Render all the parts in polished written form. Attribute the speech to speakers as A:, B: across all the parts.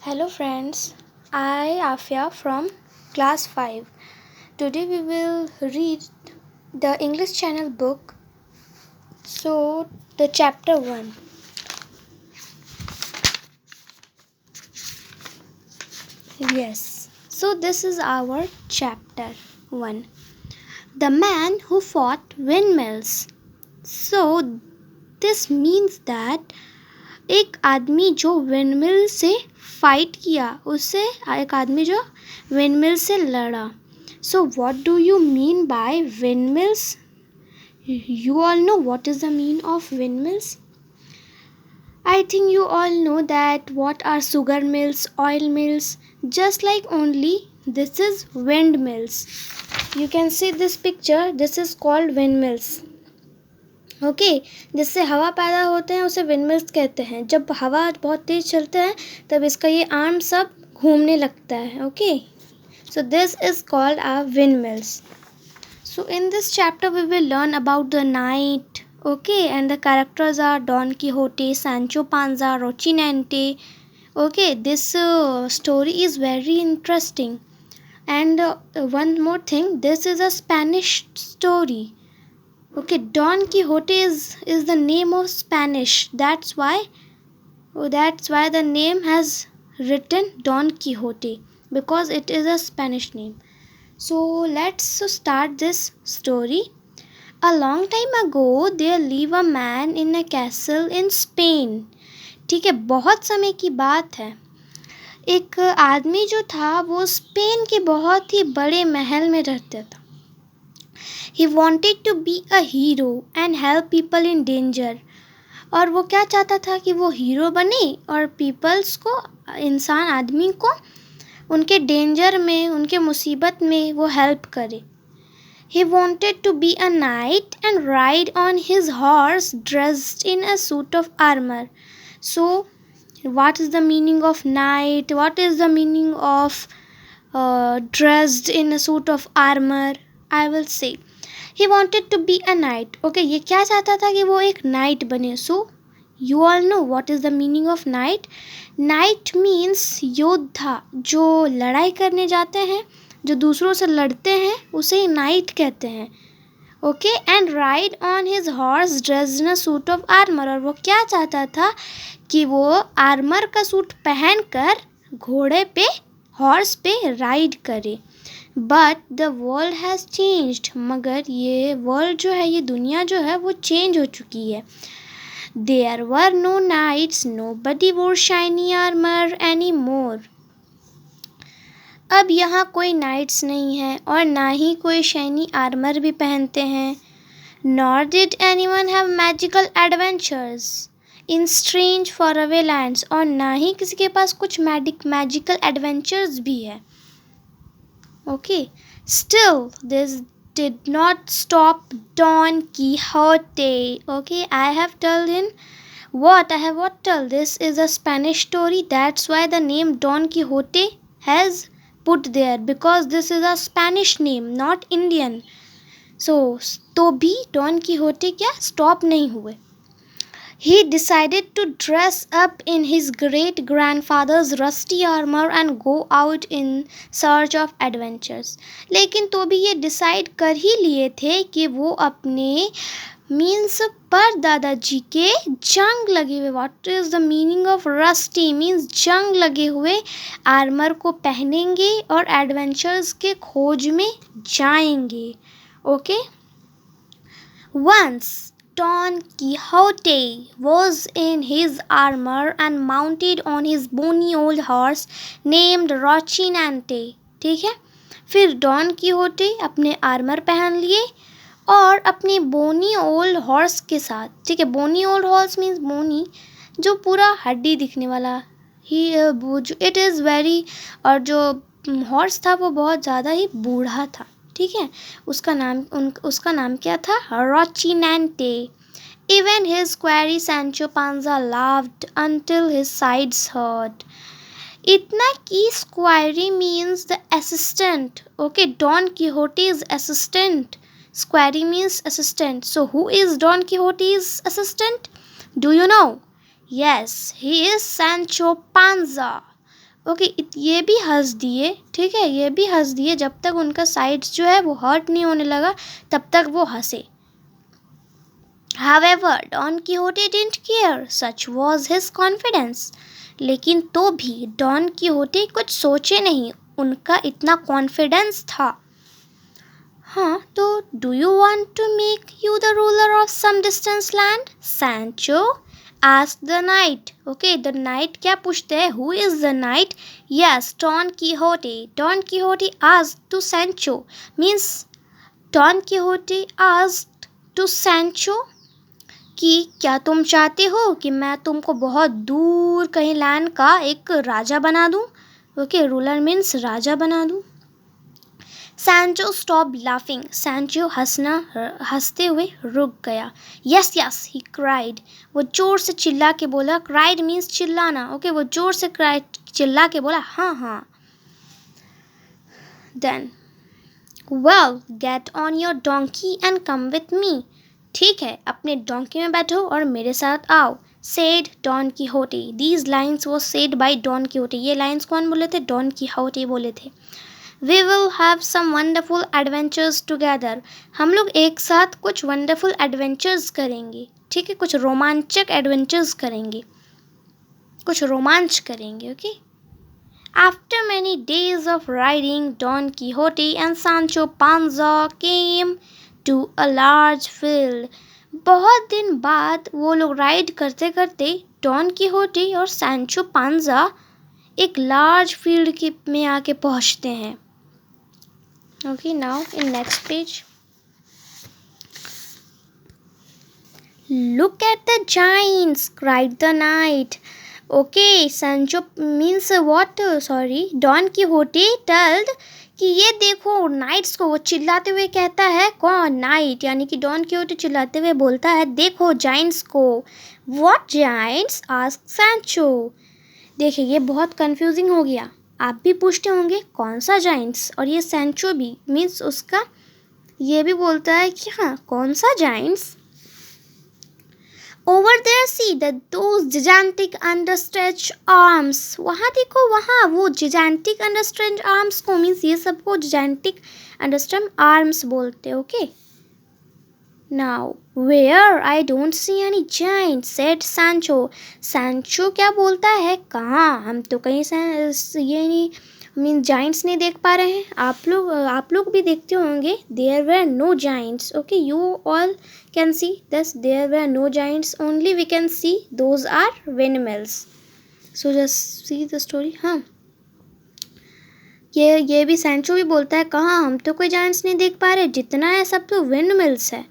A: Hello friends, I Afia from class 5. Today we will read the English channel book. So the chapter 1. Yes. So this is our chapter 1. The man who fought windmills. So this means that एक आदमी जो windmill से fight किया, उससे एक आदमी जो windmill से लड़ा. So what do you mean by windmills? You all know what is the meaning of windmills? I think you all know that what are sugar mills, oil mills, just like only this is windmills. You can see this picture, this is called windmills. Okay जिससे हवा पैदा होते हैं उसे windmills कहते हैं. जब हवा बहुत तेज़ चलता है तब इसका ये आर्म सब घूमने लगता है. Okay so this is called our windmills. So in this chapter we will learn about the knight. Okay and the characters are Don Quixote, Sancho Panza, Rocinante. Okay this story is very interesting. And one more thing, this is a Spanish story. Okay, Don Quixote is the name of Spanish. That's why the name has written Don Quixote, because it is a Spanish name. So let's start this story. A long time ago there lived a man in a castle in Spain. ठीक है, बहुत समय की बात है. एक आदमी जो था वो स्पेन के बहुत ही बड़े महल में रहता था. He wanted to be a hero and help people in danger. और वो क्या चाहता था कि वो हीरो बने और पीपल्स को, इंसान आदमी को उनके डेंजर में, उनके मुसीबत में वो हेल्प करे. He wanted to be a knight and ride on his horse dressed in a suit of armor. So what is the meaning of knight? What is the meaning of dressed in a suit of armor? I will say. He wanted to be a knight. Okay, ये क्या चाहता था कि वो एक knight बने. So you all know what is the meaning of knight. Knight means योद्धा, जो लड़ाई करने जाते हैं, जो दूसरों से लड़ते हैं, उसे knight कहते हैं. Okay and ride on his horse dressed in a suit of armour. और वो क्या चाहता था कि वो आर्मर का सूट पहनकर घोड़े पे, हॉर्स पे राइड करे. But the world has changed. मगर ये वर्ल्ड जो है, ये दुनिया जो है वो चेंज हो चुकी है. There were no knights, nobody wore shiny armour any more. अब यहाँ कोई नाइट्स नहीं है और ना ही कोई शाइनी आर्मर भी पहनते हैं. Nor did any one have magical adventures in strange for away lands. और ना ही किसी के पास कुछ मैजिकल एडवेंचर्स भी है. Okay, still this did not stop Don Quixote. Okay, I have told him what I have told. This is a Spanish story. That's why the name Don Quixote has put there, because this is a Spanish name, not Indian. So तो भी Don Quixote क्या stop नहीं हुए. He decided to dress up in his great-grandfather's rusty armor and go out in search of adventures. लेकिन तो भी ये decide कर ही लिए थे कि वो अपने मीन्स पर दादाजी के जंग लगे हुए, what is the meaning of rusty means जंग लगे हुए आर्मर को पहनेंगे और एडवेंचर्स के खोज में जाएंगे. Okay once Don Quixote was in his armor and mounted on his bony old horse named Rocinante. ठीक है, फिर डॉन कीहोटे अपने आर्मर पहन लिए और अपनी बोनी ओल्ड हॉर्स के साथ. ठीक है, बोनी ओल्ड हॉर्स मीन्स बोनी, जो पूरा हड्डी दिखने वाला ही, इट इज़ वेरी, और जो हॉर्स था वो बहुत ज़्यादा ही बूढ़ा था. ठीक है, उसका नाम क्या था? रोचिनेंटे. Even his square Sancho Panza laughed until his sides hurt. इतना कि square means the assistant. Okay, Don Quixote's assistant. Square means assistant. So who is Don Quixote's assistant? Do you know? Yes, he is Sancho Panza. Okay, ये भी हंस दिए, ठीक है, ये भी हंस दिए, जब तक उनका साइड्स जो है वो हर्ट नहीं होने लगा तब तक वो हंसे. However, Don Quixote didn't care, such was his confidence. लेकिन तो भी डॉन कीहोटे कुछ सोचे नहीं, उनका इतना कॉन्फिडेंस था. हाँ, तो do you want to make you the ruler of some distance land, Sancho asked the knight. Okay, the knight क्या पूछते हैं? Who is the knight? Yes, Don Quixote. Don Quixote asked to Sancho. Means Don Quixote asked to Sancho कि क्या तुम चाहते हो कि मैं तुमको बहुत दूर कहीं लैंड का एक राजा बना दूं? ओके, रूलर मीन्स राजा बना दूं. Sancho stop laughing. सैंचो हंसते हुए रुक गया. Yes yes he cried. वो जोर से चिल्ला के बोला. क्राइड मीन्स चिल्लाना. ओके, वो जोर से चिल्ला के बोला हाँ हाँ. Then well get on your donkey and come with me. ठीक है, अपने डोंकी में बैठो और मेरे साथ आओ. Said Don Quixote. These lines वो सेड बाय डॉन कीहोटे. ये लाइन्स कौन बोले थे? डॉन कीहोटे बोले थे. We will have some wonderful adventures together. हम लोग एक साथ कुछ wonderful adventures करेंगे. ठीक है, कुछ रोमांचक adventures करेंगे, कुछ रोमांच करेंगे. Okay. After many days of riding, Don Quixote and Sancho Panza came to a large field. बहुत दिन बाद वो लोग राइड करते करते डॉन कीहोटे और सैंचो पांजा एक लार्ज फील्ड में आके पहुंचते हैं. Okay, now in next page. Look at the giants, cried the knight. Okay, Sancho means what? Sorry, Don Quixote told कि ये देखो नाइट्स को. वो चिल्लाते हुए कहता है. कौन? नाइट, यानी कि डॉन कीहोटे चिल्लाते हुए बोलता है देखो जाइंट्स को. What giants? asked Sancho. देखिए, ये बहुत कंफ्यूजिंग हो गया. आप भी पूछते होंगे कौन सा जाइंट्स, और ये सैंचो भी मीन्स उसका ये भी बोलता है कि हाँ कौन सा giants. Over there see those gigantic outstretched arms. वहाँ देखो, वहाँ वो जिजांटिक अंडरस्ट्रेच आर्म्स को मीन्स ये सबको जिजांटिक अंडरस्ट्रेच आर्म्स बोलते. Okay. Now, where? I don't see any giants, said Sancho. Sancho क्या बोलता है? कहाँ? हम तो कहीं से ये नहीं मीन जाइंट्स नहीं देख पा रहे हैं. आप लोग भी देखते होंगे. There were no giants. Okay, you all can see this. There were no giants. Only we can see those are windmills. So just see the story. हाँ, ये भी सैंचो भी बोलता है कहाँ? हम तो कोई जाइंट्स नहीं देख पा रहे. जितना है सब तो विंडमिल्स है.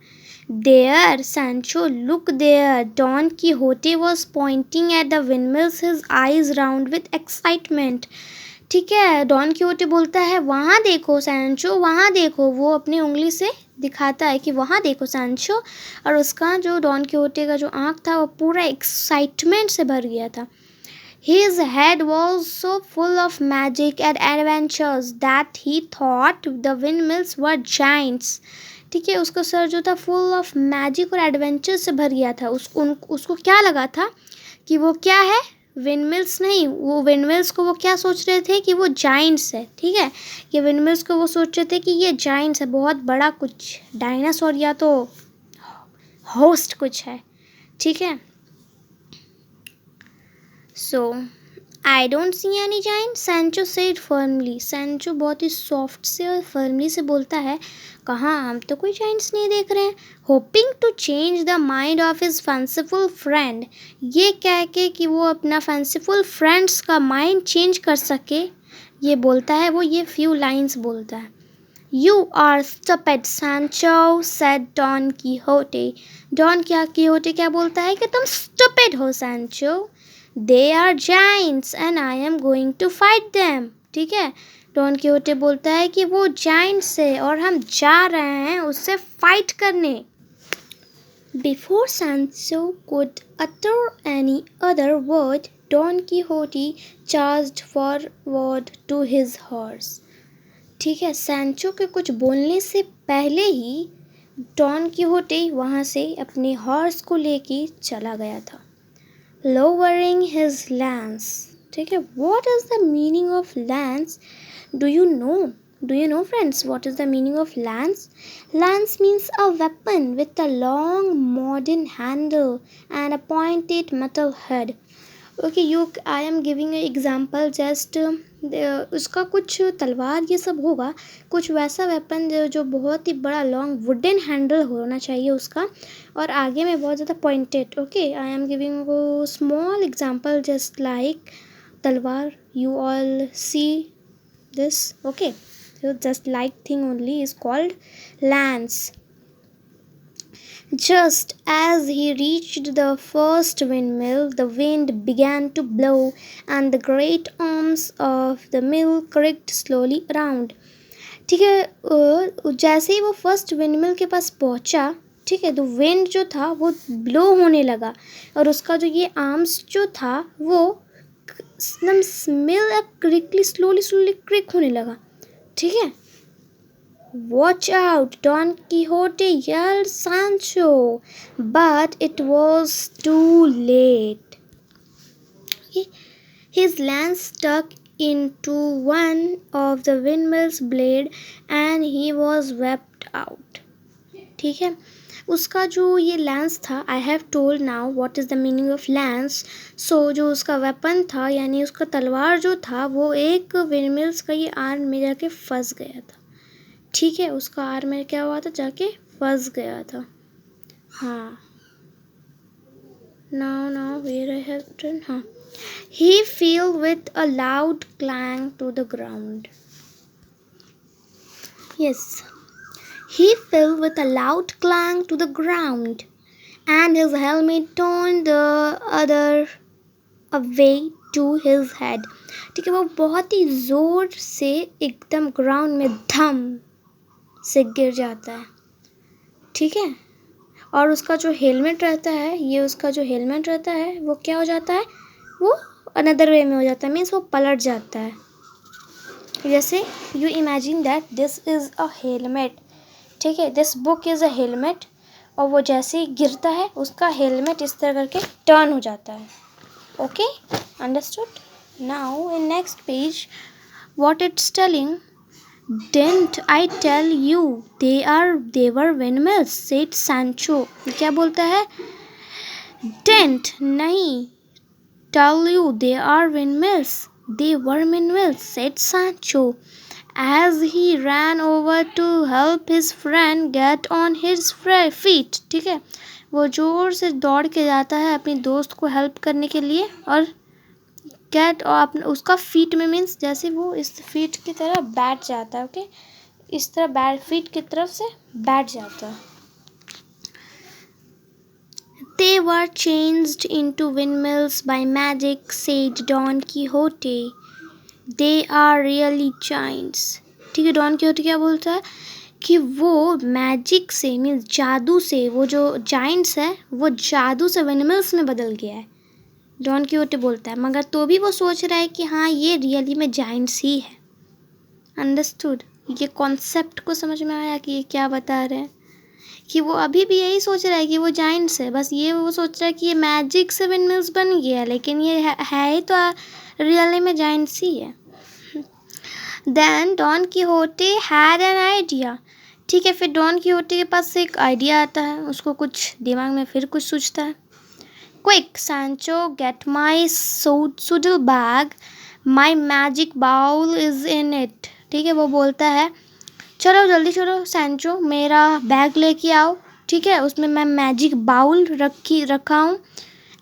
A: There, Sancho, look there. Don Quixote was pointing at the windmills, his eyes round with excitement. ठीक है, डॉन कीहोटे बोलता है वहाँ देखो सैंचो, वहाँ देखो. वो अपनी उंगली से दिखाता है कि वहाँ देखो सैंचो, और उसका जो डॉन कीहोटे का जो आँख था वो पूरा एक्साइटमेंट से भर गया था. His head was so full of magic and adventures that he thought the windmills were giants. ठीक है, उसका सर जो था फुल ऑफ मैजिक और एडवेंचर से भर गया था. उसको क्या लगा था कि वो क्या है? विंडमिल्स नहीं. वो विंडमिल्स को वो क्या सोच रहे थे कि वो जाइंट्स है. ठीक है, ये विंडमिल्स को वो सोच रहे थे कि ये जाइंट्स है, बहुत बड़ा कुछ डायनासोर या तो होस्ट कुछ है. ठीक है. So I don't see any giant, Sancho said firmly. Sancho बहुत ही सॉफ्ट से और फर्मली से बोलता है कहाँ? हम तो कोई जाइंट्स नहीं देख रहे हैं. Hoping to change the mind of his fanciful friend. ये कह के कि वो अपना फैंसीफुल फ्रेंड्स का माइंड चेंज कर सके, ये बोलता है. वो ये फ्यू लाइन्स बोलता है. You are stupid, Sancho, said Don Quixote. Don Quixote क्या बोलता है कि तुम stupid हो सैंचो. They are giants and I am going to fight them. ठीक है, डॉन कीहोटे बोलता है कि वो जाइंट्स है और हम जा रहे हैं उससे फाइट करने. Before Sancho could utter any other word, Don Quixote charged forward to his horse. ठीक है, सैंचो के कुछ बोलने से पहले ही डॉन कीहोटे वहाँ से अपने हॉर्स को लेके चला गया था. Lowering his lance. ठीक है. What is the meaning of lance? Do you know? Do you know, friends, what is the meaning of lance? Lance means a weapon with a long modern handle and a pointed metal head. Okay, I am giving an example. Just उसका कुछ तलवार ये सब होगा, कुछ वैसा weapon जो बहुत ही बड़ा लॉन्ग वुडन हैंडल होना चाहिए उसका, और आगे में बहुत ज़्यादा pointed. Okay, I am giving small example just like तलवार. You all see this. Okay, so just like thing only is called lance. Just as he reached the first windmill, the wind began to blow and the great arms of the mill creaked slowly around. ठीक है, जैसे ही वो first windmill के पास पहुंचा, ठीक है, तो wind जो था वो ब्लो होने लगा और उसका जो ये आर्म्स जो था वो मिल क्रिकली स्लोली क्रिक होने लगा. ठीक है. Watch out, Don Quixote yelled Sancho, but it was too late. His lance stuck into one of the windmill's blade and he was swept out. ठीक है. उसका जो ये लैंस था, I have told now what is the meaning of lance. सो जो उसका weapon था यानी उसका तलवार जो था वो एक विंडमिल्स का ये आर्म में जाके फंस गया था. ठीक है, उसका आर्म में क्या हुआ था, जाके फंस गया था. हाँ, now where I have turn. हाँ, he fell with a loud clang to the ground. Yes. He fell with a loud clang to the ground, and his helmet turned the other away to his head. ठीक है, वो बहुत ही ज़ोर से एकदम ground में धम से गिर जाता है. ठीक है, और उसका जो हेलमेट रहता है, ये उसका जो हेलमेट रहता है वो क्या हो जाता है, वो अनदर वे में हो जाता है, मीन्स वो पलट जाता है. जैसे you imagine that this is a helmet. ठीक है, this book is a helmet, और वो जैसे ही गिरता है उसका हेलमेट इस तरह करके टर्न हो जाता है. Okay, understood. Now in next page what it's telling. Didn't I tell you they were windmills, said Sancho. क्या बोलता है, didn't नहीं, tell you they are windmills, they were windmills, said Sancho as he ran over to help his friend get on his feet. ठीक है, वो जोर से दौड़ के जाता है अपनी दोस्त को हेल्प करने के लिए, और गेट और उसका फीट में मीन्स जैसे वो इस फीट की तरह बैठ जाता है. ओके, इस तरह फीट की तरफ से बैठ जाता है. They were changed into windmills by magic, said Don Quixote. They are really giants. ठीक है, डॉन कीहोटे क्या बोलता है कि वो मैजिक से मीन्स जादू से, वो जो जाइंट्स है वो जादू से विंडमिल्स में बदल गया है. डॉन कीहोटे बोलता है, मगर तो भी वो सोच रहा है कि हाँ ये रियली में जाइंट्स ही है. अंडरस्टूड. ये कॉन्सेप्ट को समझ में आया कि ये क्या बता रहे हैं, कि वो अभी भी यही सोच रहा है कि वो जाइंट्स है, बस ये वो सोच रहा है कि ये मैजिक से विंडमिल्स बन गया, लेकिन ये है ही तो रियली में जाइंट्स ही है. Then Don Quixote had an idea. ठीक है, फिर डॉन कीहोटे के पास एक आइडिया आता है, उसको कुछ दिमाग में फिर कुछ सोचता है. Quick, Sancho, get my saddle bag. My magic bowl is in it. ठीक है, वो बोलता है, चलो जल्दी चलो सैंचो, मेरा बैग लेके आओ. ठीक है, उसमें मैं मैजिक बाउल रखा हूँ.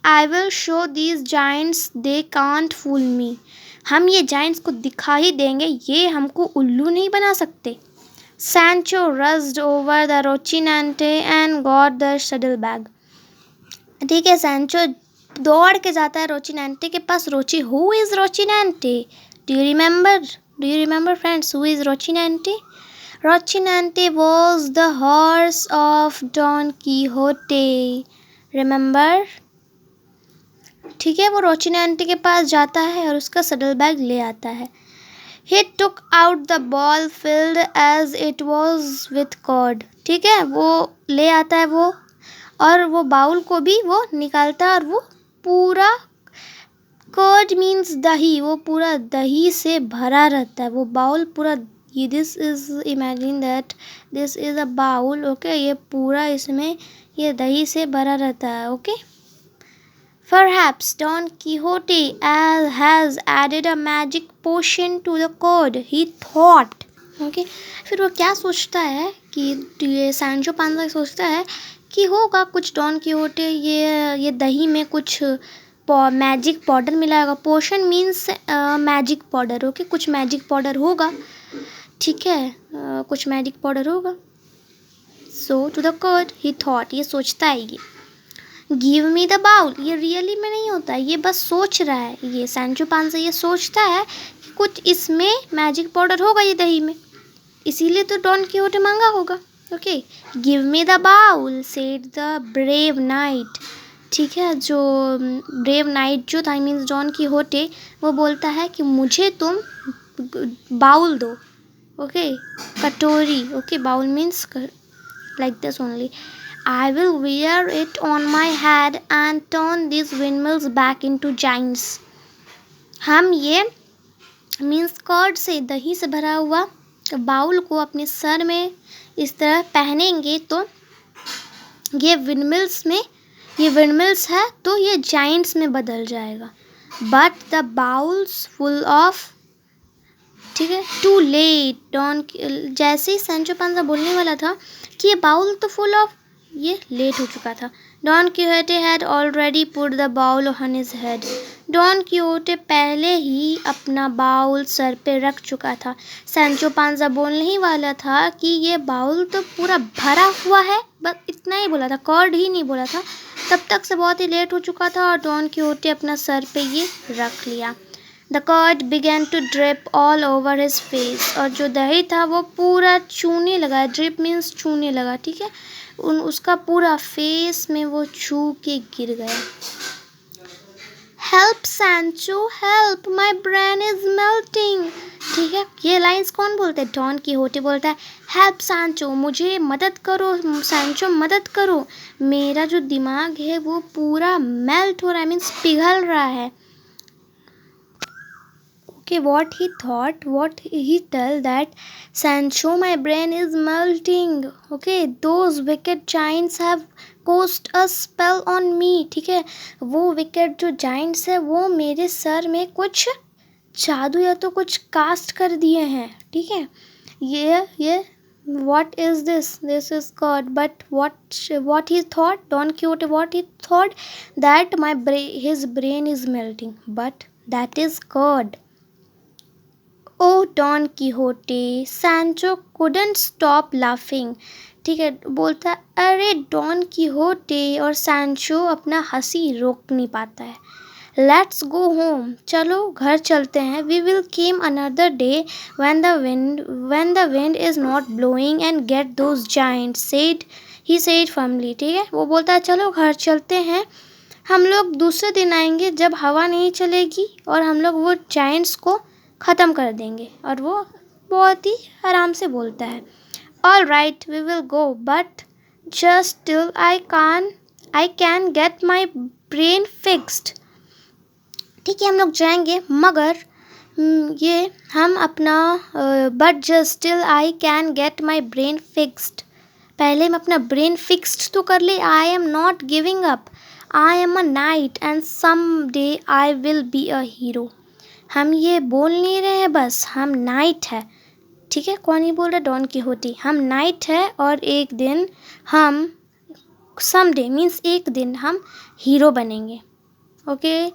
A: I will show these giants they can't fool me. हम ये जाइंट्स को दिखा ही देंगे, ये हमको उल्लू नहीं बना सकते. Sancho rushed over the Rocinante and got the saddle bag. ठीक है, सैंचो दौड़ के जाता है रोचिनांटे के पास. Who is Rocinante? Do you remember friends, who is Rocinante? Rocinante was the horse of Don Quixote. Remember. ठीक है, वो रोचिनांटे के पास जाता है और उसका सडल बैग ले आता है. He took out the ball filled as it was with cord. ठीक है, वो ले आता है वो, और वो बाउल को भी वो निकालता है और वो पूरा कर्ड मीन्स दही, वो पूरा दही से भरा रहता है, वो बाउल पूरा, ये this is, imagine that this is a bowl, okay, ये पूरा इसमें ये दही से भरा रहता है, okay. Perhaps Don Quixote has added a magic potion to the curd, he thought. Okay, फिर वो क्या सोचता है कि ये सैंचो पांजा सोचता है कि होगा कुछ डॉन कीहोटे ये दही में कुछ मैजिक पाउडर मिलाएगा। Potion means magic powder, okay, कुछ मैजिक पाउडर होगा, ठीक है, कुछ मैजिक पाउडर होगा। So to the curd he thought, ये सोचता है ये। गिव मी द बाउल, ये रियली में नहीं होता, ये बस सोच रहा है, ये सैंचो पांजा ये सोचता है कि कुछ इसमें मैजिक पाउडर होगा ये दही में, इसीलिए तो डॉन कीहोटे मांगा होगा, okay. Give me the bowl said the brave knight, ठीक है, जो ब्रेव नाइट जो था मीन्स डॉन कीहोटे, वो बोलता है कि मुझे तुम बाउल दो, ओके, कटोरी, okay, bowl means like this only. I will wear it on my head and turn these windmills back into giants. हम ये मीन्स कर्ड से, दही से भरा हुआ बाउल को अपने सर में इस तरह पहनेंगे तो ये विंडमिल्स है तो ये जाइंट्स में बदल जाएगा। But the bowls full of, ठीक है, टू लेट, डॉन, जैसे ही सैंचो पांजा बोलने वाला था कि ये बाउल तो फुल ऑफ, ये लेट हो चुका था। Don Quixote had already put the bowl on his head, Don Quixote पहले ही अपना बाउल सर पे रख चुका था। सैंचो पांजा बोलने ही वाला था कि ये बाउल तो पूरा भरा हुआ है, बस इतना ही बोला था, कर्ड ही नहीं बोला था, तब तक से बहुत ही लेट हो चुका था और डॉन कीहोटे अपना सर पे ये रख लिया। The curd began to drip all over his face, और जो दही था वो पूरा चूने लगा, ड्रिप मीन्स छूने लगा, ठीक है, उसका पूरा फेस में वो छू के गिर गया। Help Sancho help, my brain is melting, ठीक है, ये लाइंस कौन बोलते हैं? डॉन कीहोटे बोलता है हेल्प सैंचो, मुझे मदद करो सैंचो, मदद करो, मेरा जो दिमाग है वो पूरा मेल्ट हो रहा है, मीन्स पिघल रहा है। Okay, what he tell that Sancho, my brain is melting. Okay, those wicked giants have cast a spell on me. ठीक है, वो wicked जो giants है वो मेरे सर में कुछ जादू या तो कुछ कास्ट कर दिए हैं, ठीक है। ये what is this? This is God. But what he thought, Don Quixote, what he thought that his brain is melting, but that is God. Oh Don Quixote, Sancho couldn't stop laughing, ठीक है, बोलता है अरे don कीहोटे, और Sancho अपना हंसी रोक नहीं पाता है। लेट्स गो होम, चलो घर चलते हैं। We will came another day when the wind is not blowing and get those giants, he said firmly, ठीक है, वो बोलता है चलो घर चलते हैं, हम लोग दूसरे दिन आएंगे जब हवा नहीं चलेगी और हम लोग वो जाइंट्स को ख़त्म कर देंगे, और वो बहुत ही आराम से बोलता है। All right we will go but just till I can get my brain fixed, ठीक है, हम लोग जाएंगे मगर ये हम अपना but just till I can get my brain fixed, पहले हम अपना ब्रेन फिक्स्ड तो कर ले। I am not giving up, I am a knight and some day I will be a hero. हम ये बोल नहीं रहे हैं बस, हम नाइट है, ठीक है, कौन ही बोल रहा है? डॉन कीहोटे, हम नाइट है और एक दिन हम समडे मीन्स एक दिन हम हीरो बनेंगे, okay.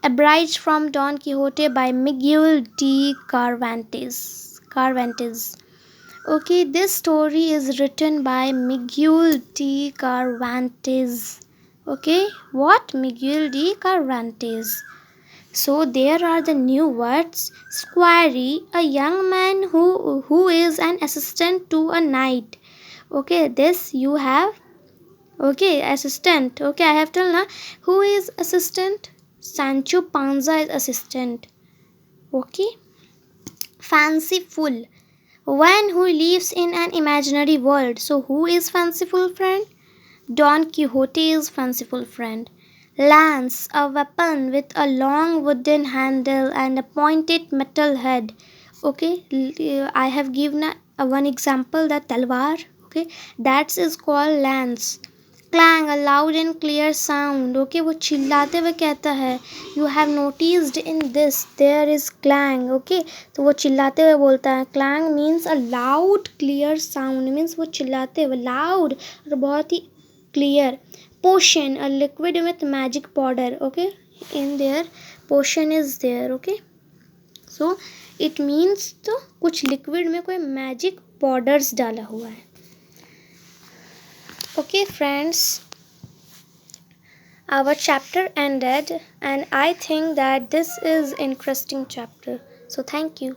A: A Bride from Don Quixote by Miguel de Cervantes. Okay, this story is written by Miguel de Cervantes. Okay, what? Miguel de Cervantes. So there are the new words. Squire, a young man who is an assistant to a knight. Okay, this you have. Okay, assistant. Okay, I have told now. Who is assistant? Sancho Panza is assistant. Okay. Fanciful, one who lives in an imaginary world. So who is fanciful friend? Don Quixote is fanciful friend. Lance, a weapon with a long wooden handle and a pointed metal head. Okay, I have given one example, the talwar. Okay, that is called lance. Clang, a loud and clear sound. Okay, वो चिल्लाते हुए कहता है. You have noticed in this there is clang. Okay, तो वो चिल्लाते हुए बोलता है. Clang means a loud clear sound, means वो चिल्लाते हुए loud और बहुत ही clear. Potion, a liquid with magic powder. Okay, in there potion is there. Okay, so it means तो कुछ liquid में कोई magic powders डाला हुआ है. Okay friends, our chapter ended and I think that this is interesting chapter, so thank you.